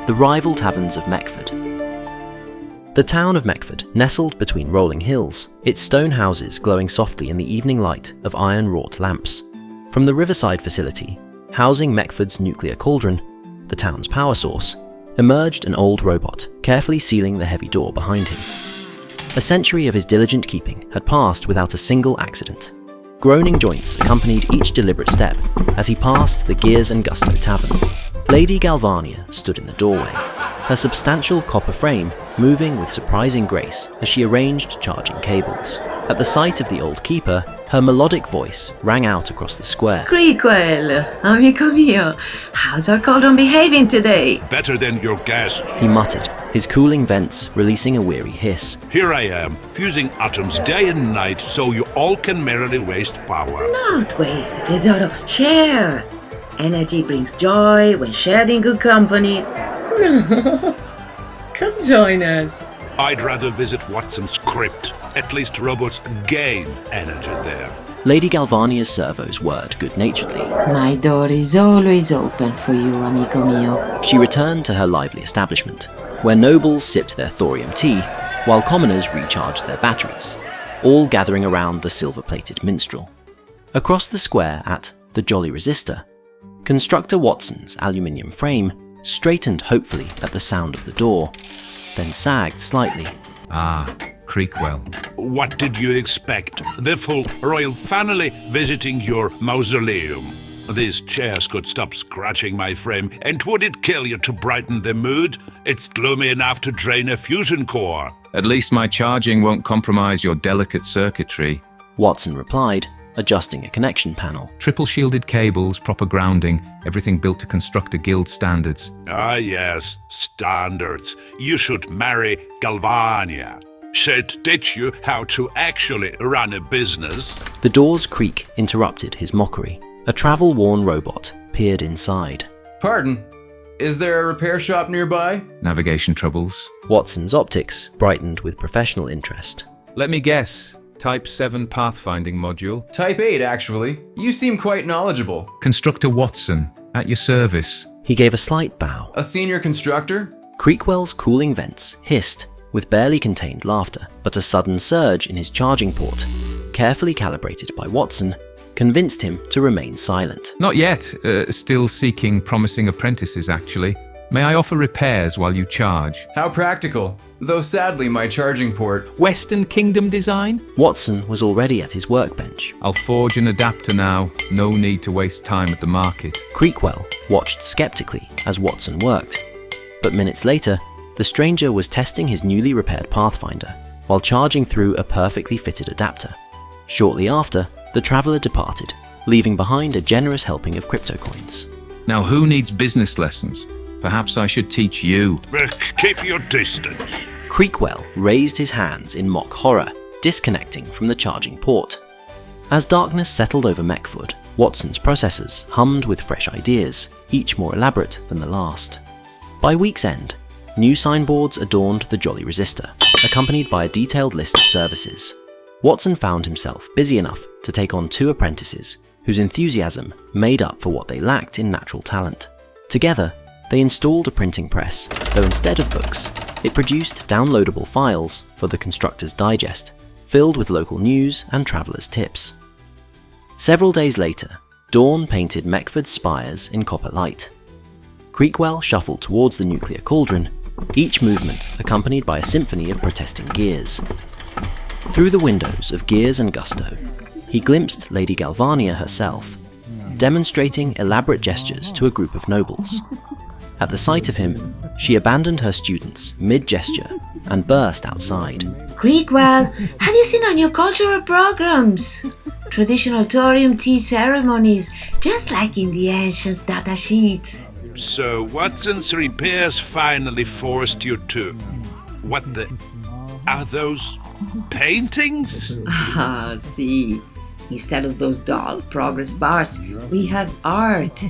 the rival Taverns of Mechford. The town of Mechford, nestled between rolling hills, its stone houses glowing softly in the evening light of iron-wrought lamps. From the riverside facility, housing Mechford's nuclear cauldron, the town's power source, emerged an old robot, carefully sealing the heavy door behind him. A century of his diligent keeping had passed without a single accident. Groaning joints accompanied each deliberate step as he passed the Gears and Gusto tavern. Lady Galvania stood in the doorway, her substantial copper frame moving with surprising grace as she arranged charging cables. At the sight of the old keeper, her melodic voice rang out across the square. Creakwell, amico mio, how's our cauldron behaving today? Better than your guest. He muttered, his cooling vents releasing a weary hiss. Here I am, fusing atoms day and night so you all can merrily waste power. Not waste, tesoro. Share. Energy brings joy when shared in good company. Come join us. I'd rather visit Watson's crypt. At least robots gain energy there. Lady Galvania's servos whirred good-naturedly. My door is always open for you, amico mio. She returned to her lively establishment, where nobles sipped their thorium tea, while commoners recharged their batteries, all gathering around the silver-plated minstrel. Across the square at the Jolly Resistor, Constructor Wattson's aluminium frame straightened hopefully at the sound of the door, then sagged slightly. Ah, Creakwell. What did you expect? The full royal family visiting your mausoleum. These chairs could stop scratching my frame, and would it kill you to brighten the mood? It's gloomy enough to drain a fusion core. At least my charging won't compromise your delicate circuitry. Watson replied, adjusting a connection panel. Triple shielded cables, proper grounding, everything built to Constructor Guild standards. Ah yes, standards. You should marry Galvania. She'd teach you how to actually run a business. The door's creak interrupted his mockery. A travel-worn robot peered inside. Pardon? Is there a repair shop nearby? Navigation troubles. Watson's optics brightened with professional interest. Let me guess. Type 7 pathfinding module. Type 8, actually. You seem quite knowledgeable. Constructor Wattson, at your service. He gave a slight bow. A senior constructor? Creakwell's cooling vents hissed with barely contained laughter, but a sudden surge in his charging port, carefully calibrated by Watson, convinced him to remain silent. Not yet. Still seeking promising apprentices, actually. May I offer repairs while you charge? How practical. Though sadly, my charging port... Western Kingdom design? Watson was already at his workbench. I'll forge an adapter now. No need to waste time at the market. Creakwell watched skeptically as Watson worked, but minutes later, the stranger was testing his newly repaired Pathfinder while charging through a perfectly fitted adapter. Shortly after, the traveller departed, leaving behind a generous helping of crypto coins. Now who needs business lessons? Perhaps I should teach you. Keep your distance. Creakwell raised his hands in mock horror, disconnecting from the charging port. As darkness settled over Mechford, Watson's processors hummed with fresh ideas, each more elaborate than the last. By week's end, new signboards adorned the Jolly Resistor, accompanied by a detailed list of services. Watson found himself busy enough to take on 2 apprentices whose enthusiasm made up for what they lacked in natural talent. Together, they installed a printing press, though instead of books, it produced downloadable files for the Constructor's Digest, filled with local news and travellers' tips. Several days later, dawn painted Mechford's spires in copper light. Creakwell shuffled towards the nuclear cauldron, each movement accompanied by a symphony of protesting gears. Through the windows of Gears and Gusto, he glimpsed Lady Galvania herself, demonstrating elaborate gestures to a group of nobles. At the sight of him, she abandoned her students mid-gesture and burst outside. Creakwell, have you seen our new cultural programs? Traditional thorium tea ceremonies, just like in the ancient data sheets. So Watson's repairs finally forced you to... What the... Are those paintings? Ah, see. Instead of those dull progress bars, we have art.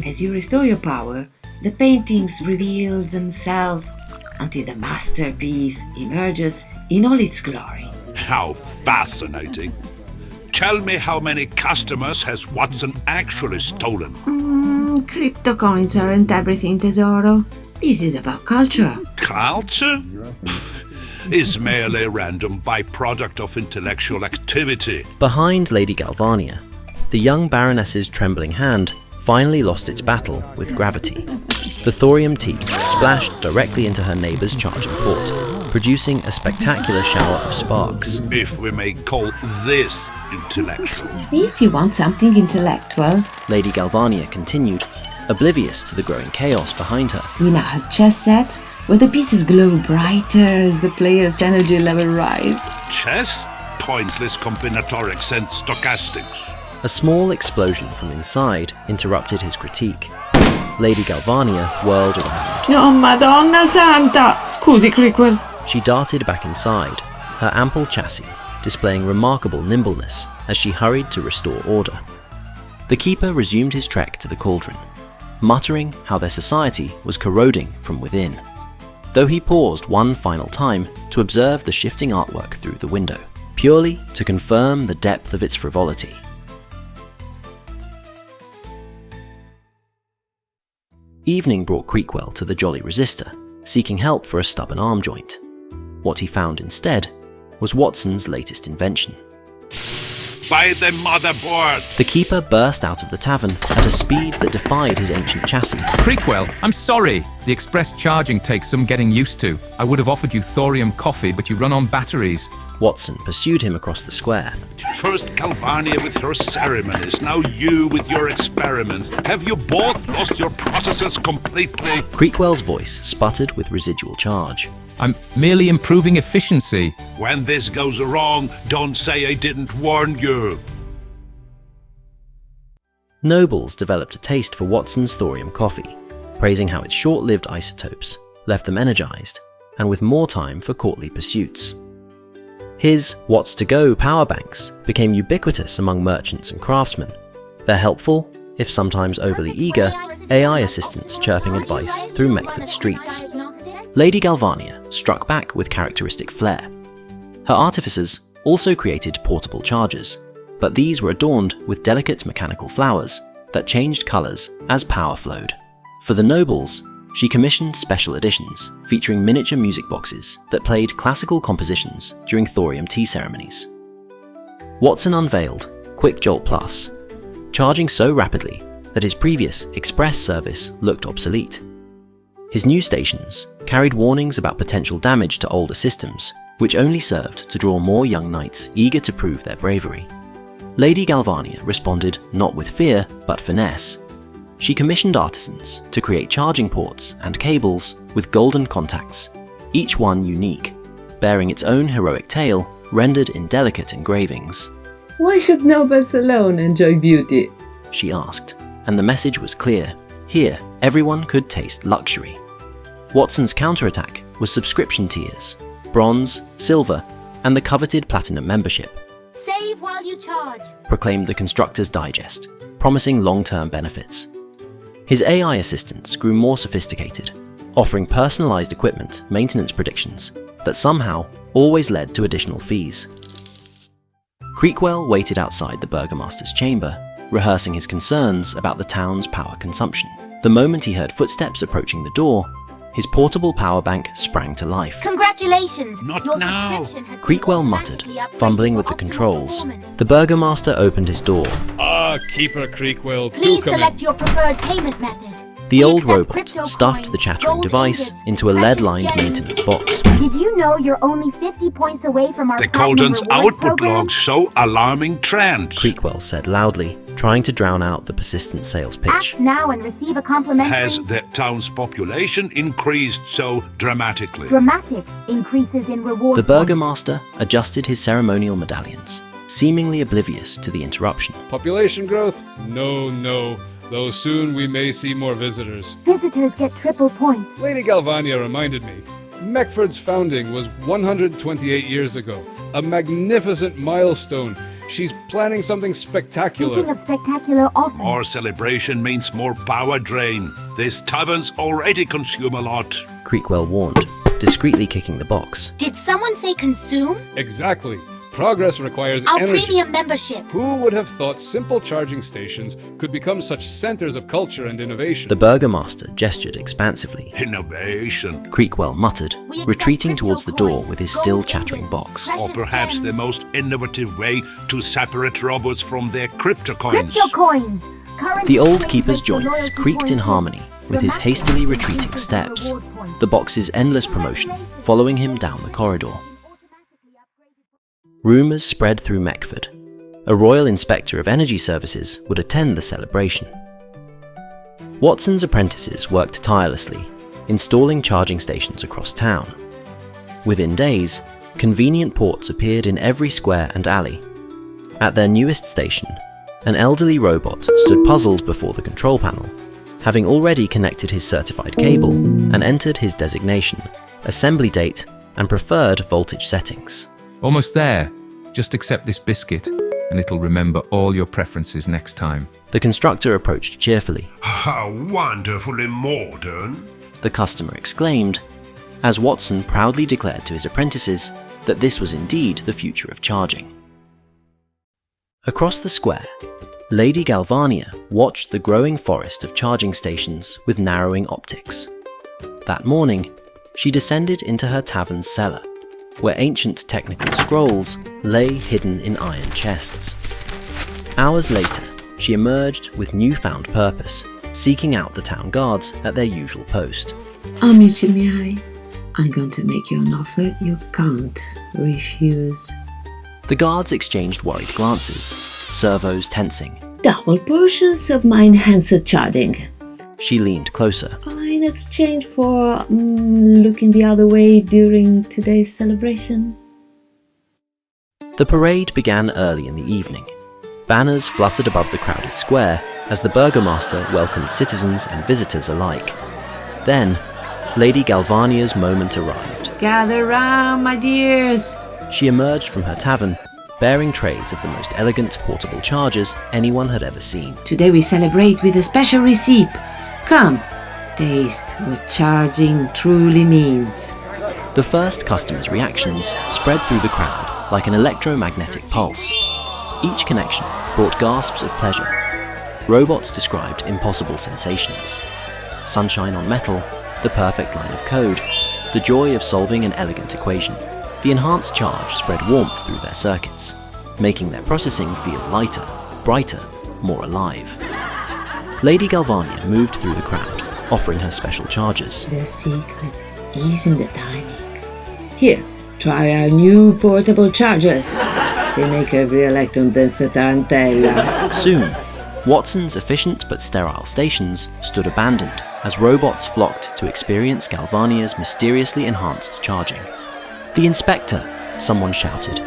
As you restore your power, the paintings reveal themselves until the masterpiece emerges in all its glory. How fascinating. Tell me how many customers has Watson actually stolen? Crypto coins aren't everything, tesoro. This is about culture. Culture? Is merely a random byproduct of intellectual activity. Behind Lady Galvania, the young Baroness's trembling hand finally lost its battle with gravity. The thorium tea splashed directly into her neighbour's charging port, producing a spectacular shower of sparks. If we may call this intellectual. If you want something intellectual, Lady Galvania continued, oblivious to the growing chaos behind her. we now have chess sets where the pieces glow brighter as the player's energy level rise. Chess? Pointless combinatorics and stochastics. A small explosion from inside interrupted his critique. Lady Galvania whirled around. Oh, Madonna Santa! Scusi, Creakwell. She darted back inside, her ample chassis displaying remarkable nimbleness as she hurried to restore order. The keeper resumed his trek to the cauldron, muttering how their society was corroding from within, though he paused one final time to observe the shifting artwork through the window, purely to confirm the depth of its frivolity. Evening brought Creakwell to the Jolly Resister, seeking help for a stubborn arm joint. What he found instead was Wattson's latest invention. By the motherboard! The keeper burst out of the tavern at a speed that defied his ancient chassis. Creakwell, I'm sorry. The express charging takes some getting used to. I would have offered you thorium coffee, but you run on batteries. Watson pursued him across the square. First Galvania with her ceremonies, now you with your experiments. Have you both lost your processors completely? Creakwell's voice sputtered with residual charge. I'm merely improving efficiency. When this goes wrong, don't say I didn't warn you. Nobles developed a taste for Watson's thorium coffee, praising how its short-lived isotopes left them energized and with more time for courtly pursuits. His What's to Go power banks became ubiquitous among merchants and craftsmen, their helpful, if sometimes overly eager, AI assistants chirping advice through Mechford streets. Lady Galvania struck back with characteristic flair. Her artificers also created portable chargers, but these were adorned with delicate mechanical flowers that changed colours as power flowed. For the nobles, she commissioned special editions featuring miniature music boxes that played classical compositions during thorium tea ceremonies. Watson unveiled Quick Jolt Plus, charging so rapidly that his previous express service looked obsolete. His new stations carried warnings about potential damage to older systems, which only served to draw more young knights eager to prove their bravery. Lady Galvania responded not with fear, but finesse. She commissioned artisans to create charging ports and cables with golden contacts, each one unique, bearing its own heroic tale rendered in delicate engravings. Why should nobles alone enjoy beauty? She asked, and the message was clear. Here, everyone could taste luxury. Watson's counterattack was subscription tiers, bronze, silver, and the coveted platinum membership. Save while you charge, Proclaimed the Constructor's Digest, promising long-term benefits. His AI assistants grew more sophisticated, offering personalized equipment maintenance predictions that somehow always led to additional fees. Creakwell waited outside the Burgomaster's chamber, rehearsing his concerns about the town's power consumption. The moment he heard footsteps approaching the door, his portable power bank sprang to life. Congratulations! Not Your now. subscription has been Creakwell muttered, automatically upgraded fumbling with for the controls. optimal performance. The Burgomaster opened his door. Ah, Keeper Creakwell, do Please come in. select your preferred payment method. The We old accept robot crypto stuffed coins, the chattering gold device ingots, into a precious lead-lined gems. maintenance box. Did you know you're only 50 points away from our The platinum cauldron's rewards output program? logs show alarming trends. Creakwell said loudly, trying to drown out the persistent sales pitch. Act now and receive a complimentary Has the town's population increased so dramatically? dramatic increases in reward The points. Burgomaster adjusted his ceremonial medallions, seemingly oblivious to the interruption. Population growth? No. Though soon we may see more visitors. Visitors get triple points. Lady Galvania reminded me. Mechford's founding was 128 years ago. A magnificent milestone. She's planning something spectacular. Speaking of spectacular offers, More celebration means more power drain. These taverns already consume a lot. Creakwell warned, discreetly kicking the box. did someone say consume? Exactly. Progress requires Our energy. premium membership. Who would have thought simple charging stations could become such centers of culture and innovation? The burgomaster gestured expansively. Innovation. Creakwell muttered, retreating towards the door with his still chattering box. Or perhaps the most innovative way to separate robots from their crypto coins. Crypto coins. The old keeper's joints creaked in harmony with his hastily retreating steps, the box's endless promotion following him down the corridor. Rumours spread through Mechford. A royal inspector of energy services would attend the celebration. Watson's apprentices worked tirelessly, installing charging stations across town. Within days, convenient ports appeared in every square and alley. At their newest station, an elderly robot stood puzzled before the control panel, having already connected his certified cable and entered his designation, assembly date, and preferred voltage settings. Almost there. Just accept this biscuit, and it'll remember all your preferences next time. The constructor approached cheerfully. How wonderfully modern. The customer exclaimed, as Wattson proudly declared to his apprentices that this was indeed the future of charging. Across the square, Lady Galvania watched the growing forest of charging stations with narrowing optics. That morning, she descended into her tavern's cellar, where ancient technical scrolls lay hidden in iron chests. Hours later, she emerged with newfound purpose, seeking out the town guards at their usual post. Amici miei, I'm going to make you an offer you can't refuse. The guards exchanged worried glances, servos tensing. Double portions of my enhanced charging. She leaned closer. In exchange for looking the other way during today's celebration. The parade began early in the evening. Banners fluttered above the crowded square as the burgomaster welcomed citizens and visitors alike. Then, Lady Galvania's moment arrived. Gather round, my dears. She emerged from her tavern, bearing trays of the most elegant portable chargers anyone had ever seen. Today we celebrate with a special recipe. Come, taste what charging truly means. The first customers' reactions spread through the crowd like an electromagnetic pulse. Each connection brought gasps of pleasure. Robots described impossible sensations. Sunshine on metal, the perfect line of code, the joy of solving an elegant equation. The enhanced charge spread warmth through their circuits, making their processing feel lighter, brighter, more alive. Lady Galvania moved through the crowd, offering her special chargers. The secret is in the timing. Here, try our new portable chargers. They make every electron dense tarantella. Soon, Watson's efficient but sterile stations stood abandoned as robots flocked to experience Galvania's mysteriously enhanced charging. "The inspector!" someone shouted.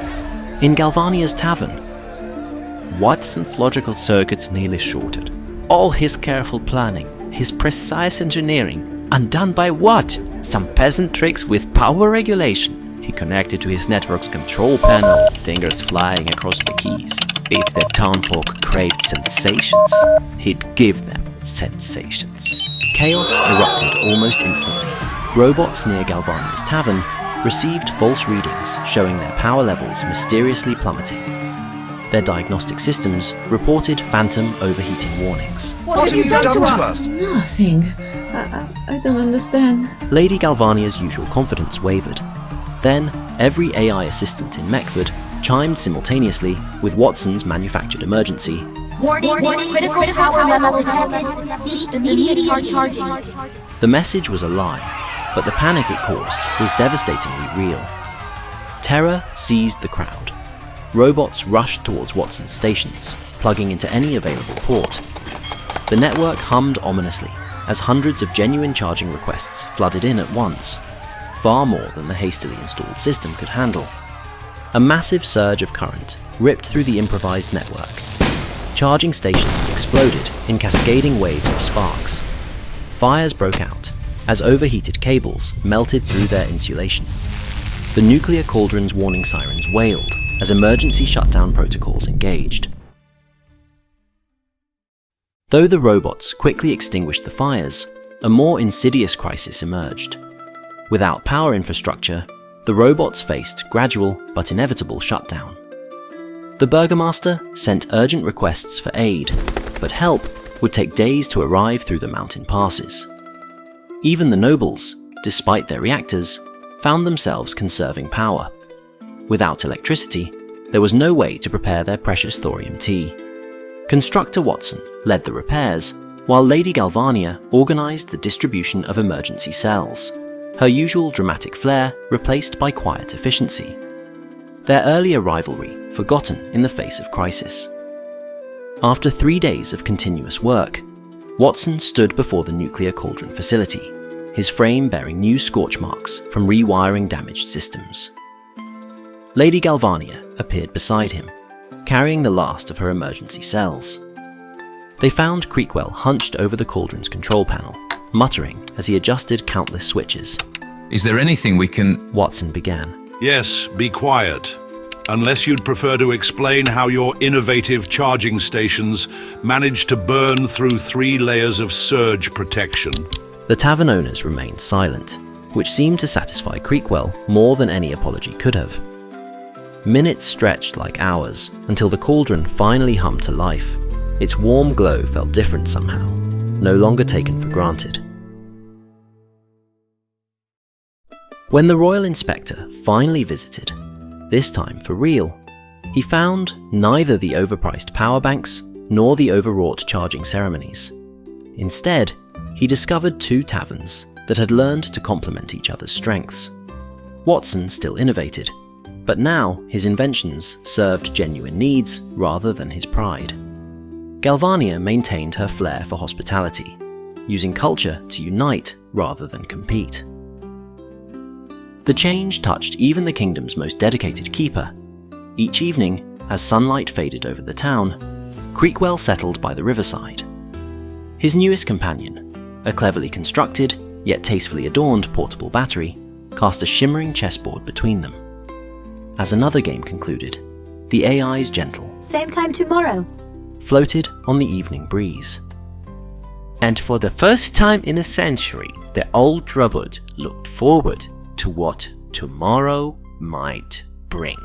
"In Galvania's tavern." Watson's logical circuits nearly shorted. All his careful planning, his precise engineering, undone by what? Some peasant tricks with power regulation. He connected to his network's control panel, fingers flying across the keys. If the townfolk craved sensations, he'd give them sensations. Chaos erupted almost instantly. Robots near Galvania's tavern received false readings showing their power levels mysteriously plummeting. Their diagnostic systems reported phantom overheating warnings. What have you done to us? Nothing. I don't understand. Lady Galvania's usual confidence wavered. Then, every AI assistant in Mechford chimed simultaneously with Watson's manufactured emergency. Warning, critical power level detected. Seek immediate charging. The message was a lie, but the panic it caused was devastatingly real. Terror seized the crowd. Robots rushed towards Watson's stations, plugging into any available port. The network hummed ominously as hundreds of genuine charging requests flooded in at once, far more than the hastily installed system could handle. A massive surge of current ripped through the improvised network. Charging stations exploded in cascading waves of sparks. Fires broke out as overheated cables melted through their insulation. The nuclear cauldron's warning sirens wailed as emergency shutdown protocols engaged. Though the robots quickly extinguished the fires, a more insidious crisis emerged. Without power infrastructure, the robots faced gradual but inevitable shutdown. The burgomaster sent urgent requests for aid, but help would take days to arrive through the mountain passes. Even the nobles, despite their reactors, found themselves conserving power. Without electricity, there was no way to prepare their precious thorium tea. Constructor Wattson led the repairs, while Lady Galvania organized the distribution of emergency cells, her usual dramatic flair replaced by quiet efficiency. Their earlier rivalry forgotten in the face of crisis. After 3 days of continuous work, Wattson stood before the nuclear cauldron facility, his frame bearing new scorch marks from rewiring damaged systems. Lady Galvania appeared beside him, carrying the last of her emergency cells. They found Creakwell hunched over the cauldron's control panel, muttering as he adjusted countless switches. Is there anything we can... Wattson began. Yes, be quiet. Unless you'd prefer to explain how your innovative charging stations managed to burn through 3 layers of surge protection. The tavern owners remained silent, which seemed to satisfy Creakwell more than any apology could have. Minutes stretched like hours until the cauldron finally hummed to life. Its warm glow felt different somehow, no longer taken for granted. When the royal inspector finally visited, this time for real, he found neither the overpriced power banks nor the overwrought charging ceremonies. Instead, he discovered 2 taverns that had learned to complement each other's strengths. Wattson still innovated, but now his inventions served genuine needs rather than his pride. Galvania maintained her flair for hospitality, using culture to unite rather than compete. The change touched even the kingdom's most dedicated keeper. Each evening, as sunlight faded over the town, Creakwell settled by the riverside. His newest companion, a cleverly constructed, yet tastefully adorned portable battery, cast a shimmering chessboard between them. As another game concluded, the AI's gentle Same time tomorrow. floated on the evening breeze. And for the first time in a century, the old robot looked forward to what tomorrow might bring.